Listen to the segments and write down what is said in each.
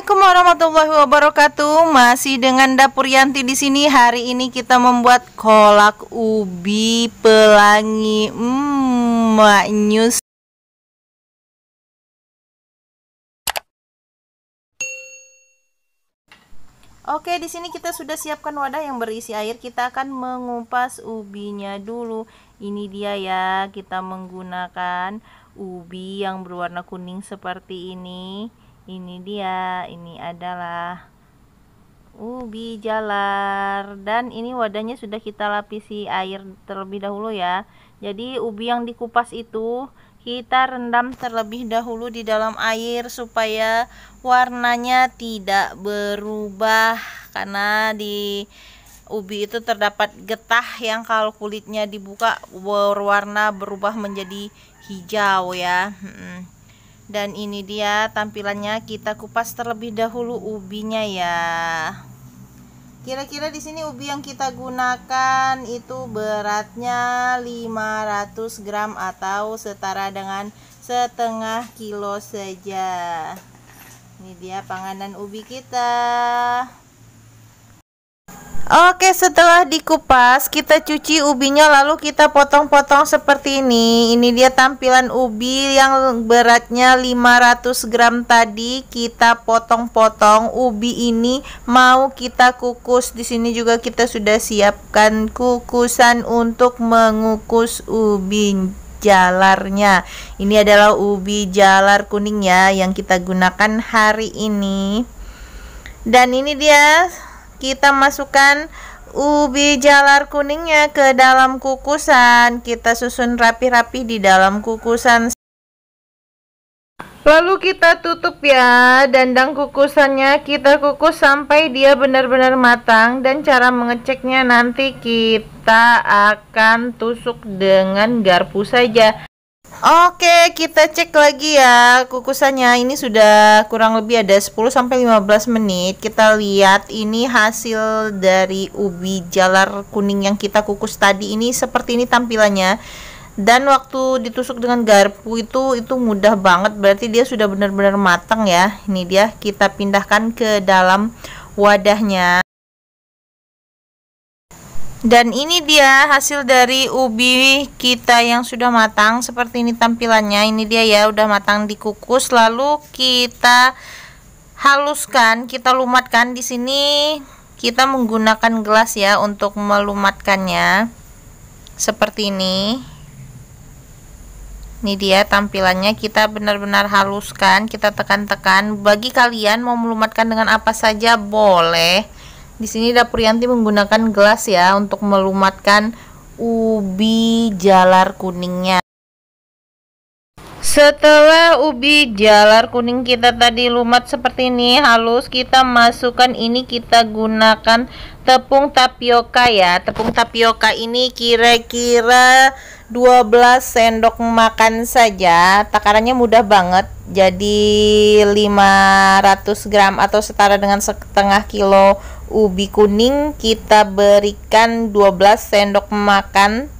Assalamualaikum warahmatullahi wabarakatuh. Masih dengan Dapur Yanti di sini. Hari ini kita membuat kolak ubi pelangi. Maknyus. Oke, di sini kita sudah siapkan wadah yang berisi air. Kita akan mengupas ubinya dulu. Ini dia ya, kita menggunakan ubi yang berwarna kuning seperti ini. Ini dia, ini adalah ubi jalar, dan ini wadahnya sudah kita lapisi air terlebih dahulu ya. Jadi ubi yang dikupas itu kita rendam terlebih dahulu di dalam air supaya warnanya tidak berubah, karena di ubi itu terdapat getah yang kalau kulitnya dibuka berwarna berubah menjadi hijau ya. Dan ini dia tampilannya, kita kupas terlebih dahulu ubinya ya. Kira-kira di sini ubi yang kita gunakan itu beratnya 500 gram atau setara dengan setengah kilo saja. Ini dia panganan ubi kita. Oke, setelah dikupas kita cuci ubinya, lalu kita potong-potong seperti ini. Ini dia tampilan ubi yang beratnya 500 gram tadi. Kita potong-potong. Ubi ini mau kita kukus. Di sini juga kita sudah siapkan kukusan untuk mengukus ubi jalarnya. Ini adalah ubi jalar kuning ya yang kita gunakan hari ini. Dan ini dia, kita masukkan ubi jalar kuningnya ke dalam kukusan. Kita susun rapi-rapi di dalam kukusan. Lalu kita tutup ya, dandang kukusannya kita kukus sampai dia benar-benar matang. Dan cara mengeceknya nanti kita akan tusuk dengan garpu saja. Oke, kita cek lagi ya kukusannya. Ini sudah kurang lebih ada 10-15 menit. Kita lihat ini hasil dari ubi jalar kuning yang kita kukus tadi. Ini seperti ini tampilannya. Dan waktu ditusuk dengan garpu itu mudah banget. Berarti dia sudah benar-benar matang ya. Ini dia, kita pindahkan ke dalam wadahnya. Dan ini dia hasil dari ubi kita yang sudah matang. Seperti ini tampilannya. Ini dia ya, udah matang dikukus. Lalu kita haluskan, kita lumatkan. Di sini kita menggunakan gelas ya untuk melumatkannya. Seperti ini. Ini dia tampilannya, kita benar-benar haluskan, kita tekan-tekan. Bagi kalian mau melumatkan dengan apa saja boleh. Di sini Dapur Yanti menggunakan gelas ya untuk melumatkan ubi jalar kuningnya. Setelah ubi jalar kuning kita tadi lumat seperti ini, halus, kita masukkan, ini kita gunakan tepung tapioka ya. Tepung tapioka ini kira-kira 12 sendok makan saja. Takarannya mudah banget. Jadi 500 gram atau setara dengan setengah kilo ubi kuning, kita berikan 12 sendok makan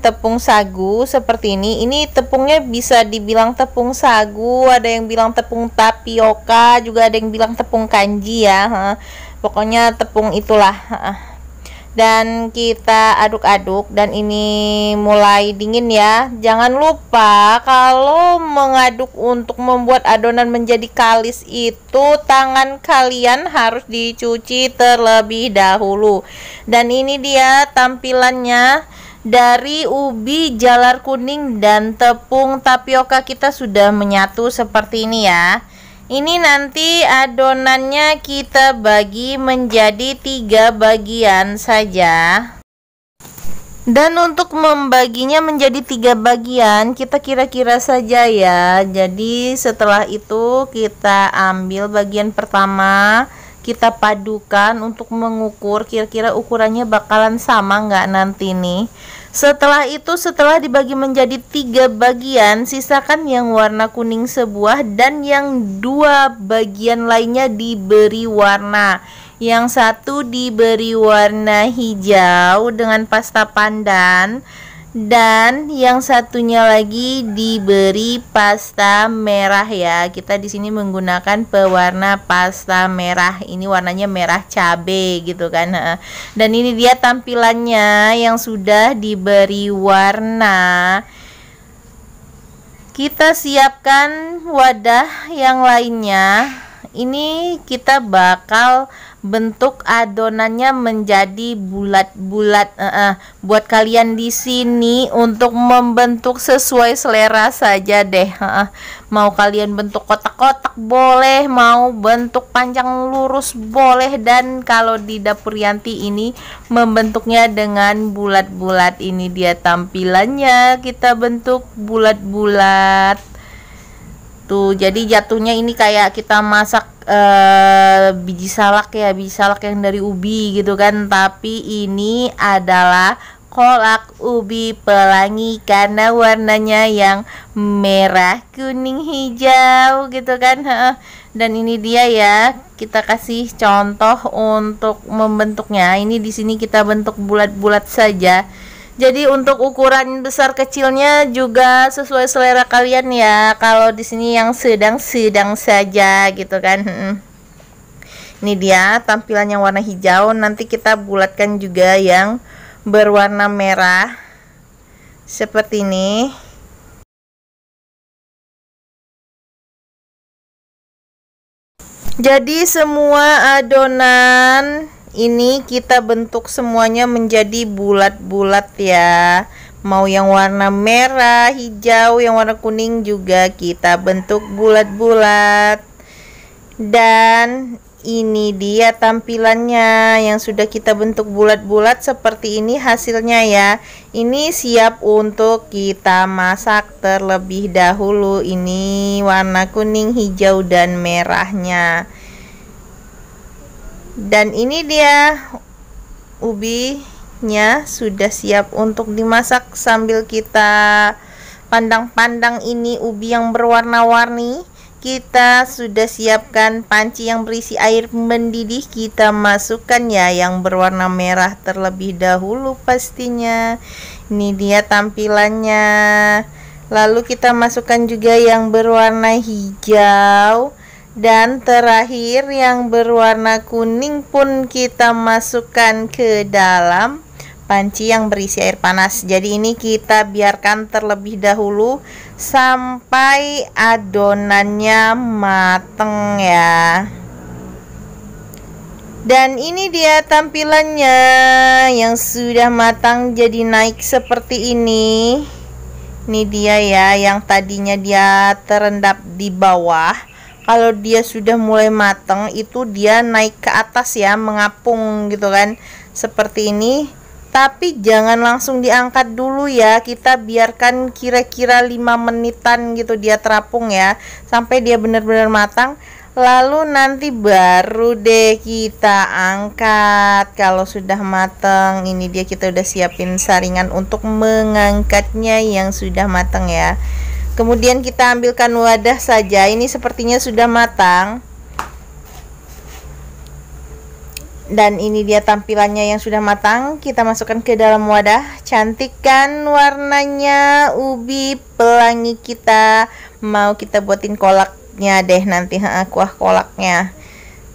tepung sagu seperti ini. Ini tepungnya bisa dibilang tepung sagu, ada yang bilang tepung tapioka, juga ada yang bilang tepung kanji ya. Pokoknya tepung itulah. Dan kita aduk-aduk, dan ini mulai dingin ya. Jangan lupa kalau mengaduk untuk membuat adonan menjadi kalis itu tangan kalian harus dicuci terlebih dahulu. Dan ini dia tampilannya dari ubi jalar kuning dan tepung tapioka kita sudah menyatu seperti ini ya. Ini nanti adonannya kita bagi menjadi 3 bagian saja. Dan untuk membaginya menjadi 3 bagian, kita kira-kira saja ya. Jadi setelah itu kita ambil bagian pertama, kita padukan untuk mengukur kira-kira ukurannya bakalan sama nggak nanti nih. Setelah itu, setelah dibagi menjadi 3 bagian, sisakan yang warna kuning sebuah dan yang 2 bagian lainnya diberi warna. Yang satu diberi warna hijau dengan pasta pandan, Dan yang satunya lagi diberi pasta merah ya. Kita di sini menggunakan pewarna pasta merah. Ini warnanya merah cabe gitu kan. Dan ini dia tampilannya yang sudah diberi warna. Kita siapkan wadah yang lainnya. Ini kita bakal bentuk adonannya menjadi bulat-bulat. Buat kalian di sini untuk membentuk sesuai selera saja deh. Mau kalian bentuk kotak-kotak boleh, mau bentuk panjang lurus boleh, dan kalau di dapur Yanti ini membentuknya dengan bulat-bulat. Ini dia tampilannya, kita bentuk bulat-bulat. Tuh, jadi jatuhnya ini kayak kita masak biji salak ya, biji salak yang dari ubi gitu kan, tapi ini adalah kolak ubi pelangi karena warnanya yang merah, kuning, hijau gitu kan. Dan ini dia ya, kita kasih contoh untuk membentuknya. Ini di sini kita bentuk bulat-bulat saja. Jadi untuk ukuran besar kecilnya juga sesuai selera kalian ya. Kalau di sini yang sedang-sedang saja gitu kan. Ini dia tampilannya warna hijau. Nanti kita bulatkan juga yang berwarna merah seperti ini. Jadi semua adonan ini kita bentuk semuanya menjadi bulat-bulat ya. Mau yang warna merah, hijau, yang warna kuning juga kita bentuk bulat-bulat. Dan ini dia tampilannya yang sudah kita bentuk bulat-bulat seperti ini hasilnya ya. Ini siap untuk kita masak terlebih dahulu. Ini warna kuning, hijau, dan merahnya. Dan ini dia ubinya sudah siap untuk dimasak. Sambil kita pandang-pandang ini ubi yang berwarna-warni, kita sudah siapkan panci yang berisi air mendidih. Kita masukkan ya yang berwarna merah terlebih dahulu pastinya. Ini dia tampilannya. Lalu kita masukkan juga yang berwarna hijau. Dan terakhir yang berwarna kuning pun kita masukkan ke dalam panci yang berisi air panas. Jadi ini kita biarkan terlebih dahulu sampai adonannya mateng ya. Dan ini dia tampilannya yang sudah matang jadi naik seperti ini. Ini dia ya, yang tadinya dia terendap di bawah. Kalau dia sudah mulai matang itu dia naik ke atas ya, mengapung gitu kan, seperti ini. Tapi jangan langsung diangkat dulu ya, kita biarkan kira-kira 5 menitan gitu dia terapung ya, sampai dia benar-benar matang. Lalu nanti baru deh kita angkat. Kalau sudah matang, ini dia kita udah siapin saringan untuk mengangkatnya yang sudah matang ya. Kemudian kita ambilkan wadah saja. Ini sepertinya sudah matang. Dan ini dia tampilannya yang sudah matang. Kita masukkan ke dalam wadah. Cantik kan warnanya ubi pelangi kita. Mau kita buatin kolaknya deh nanti, kuah kolaknya.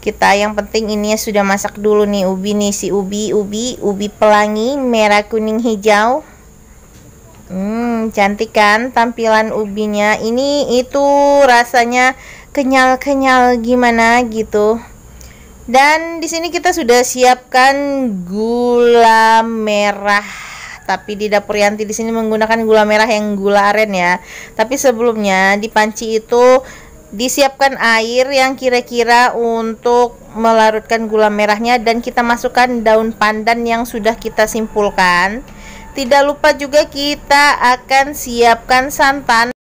Kita yang penting ini sudah masak dulu nih ubi nih, si ubi pelangi merah, kuning, hijau. Cantik kan tampilan ubinya. Ini itu rasanya kenyal-kenyal gimana gitu. Dan di sini kita sudah siapkan gula merah. Tapi di dapur Yanti di sini menggunakan gula merah yang gula aren ya. Tapi sebelumnya di panci itu disiapkan air yang kira-kira untuk melarutkan gula merahnya, dan kita masukkan daun pandan yang sudah kita simpulkan. Tidak lupa juga kita akan siapkan santan.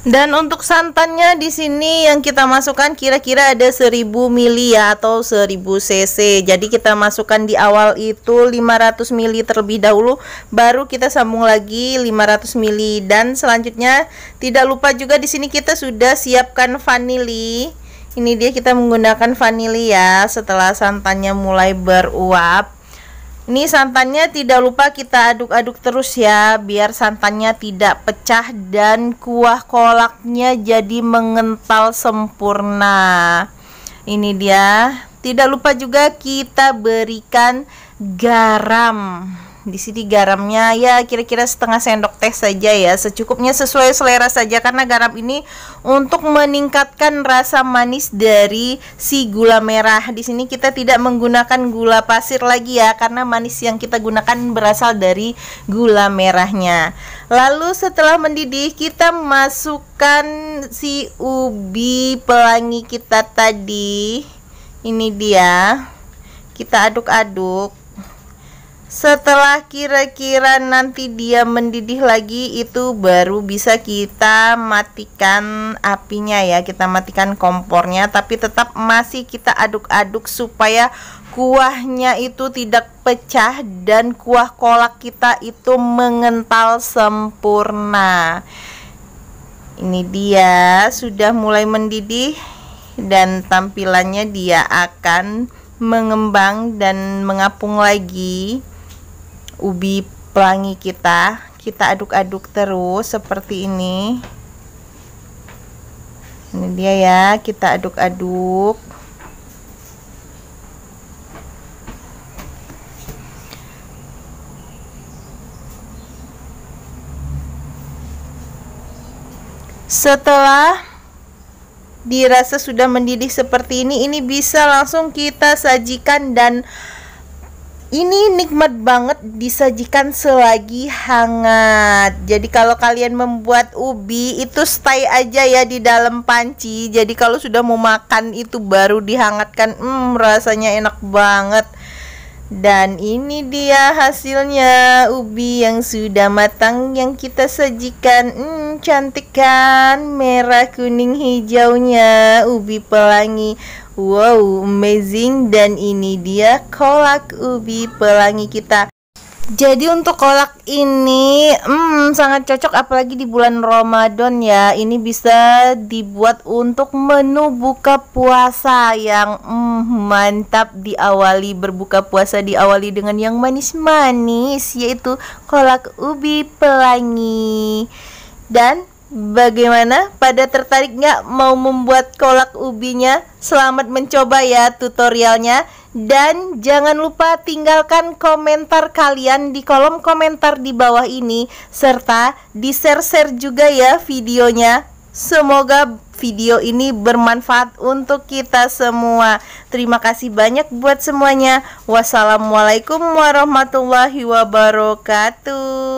Dan untuk santannya di sini yang kita masukkan kira-kira ada 1000 ml ya, atau 1000 cc. Jadi kita masukkan di awal itu 500 ml terlebih dahulu, baru kita sambung lagi 500 ml. Dan selanjutnya tidak lupa juga di sini kita sudah siapkan vanili. Ini dia kita menggunakan vanili ya setelah santannya mulai beruap. Ini santannya tidak lupa kita aduk-aduk terus ya, biar santannya tidak pecah dan kuah kolaknya jadi mengental sempurna. Ini dia. Tidak lupa juga kita berikan garam. Di sini garamnya ya kira-kira setengah sendok teh saja ya, secukupnya sesuai selera saja, karena garam ini untuk meningkatkan rasa manis dari si gula merah. Di sini kita tidak menggunakan gula pasir lagi ya, karena manis yang kita gunakan berasal dari gula merahnya. Lalu setelah mendidih kita masukkan si ubi pelangi kita tadi. Ini dia. Kita aduk-aduk. Setelah kira-kira nanti dia mendidih lagi, itu baru bisa kita matikan apinya ya, kita matikan kompornya, tapi tetap masih kita aduk-aduk supaya kuahnya itu tidak pecah dan kuah kolak kita itu mengental sempurna. Ini dia sudah mulai mendidih dan tampilannya dia akan mengembang dan mengapung lagi. Ubi pelangi kita aduk-aduk terus seperti ini. Ini dia ya, kita aduk-aduk. Setelah dirasa sudah mendidih seperti ini bisa langsung kita sajikan, dan ini nikmat banget disajikan selagi hangat. Jadi kalau kalian membuat ubi itu stay aja ya di dalam panci. Jadi kalau sudah mau makan itu baru dihangatkan, rasanya enak banget. Dan ini dia hasilnya, ubi yang sudah matang yang kita sajikan. Cantik kan, merah kuning hijaunya ubi pelangi. Wow, amazing. Dan ini dia kolak ubi pelangi kita. Jadi untuk kolak ini sangat cocok apalagi di bulan Ramadan ya. Ini bisa dibuat untuk menu buka puasa yang mantap. Berbuka puasa diawali dengan yang manis-manis, yaitu kolak ubi pelangi. Dan bagaimana? Pada tertarik nggak mau membuat kolak ubinya? Selamat mencoba ya tutorialnya. Dan jangan lupa tinggalkan komentar kalian di kolom komentar di bawah ini, serta di share juga ya videonya. Semoga video ini bermanfaat untuk kita semua. Terima kasih banyak buat semuanya. Wassalamualaikum warahmatullahi wabarakatuh.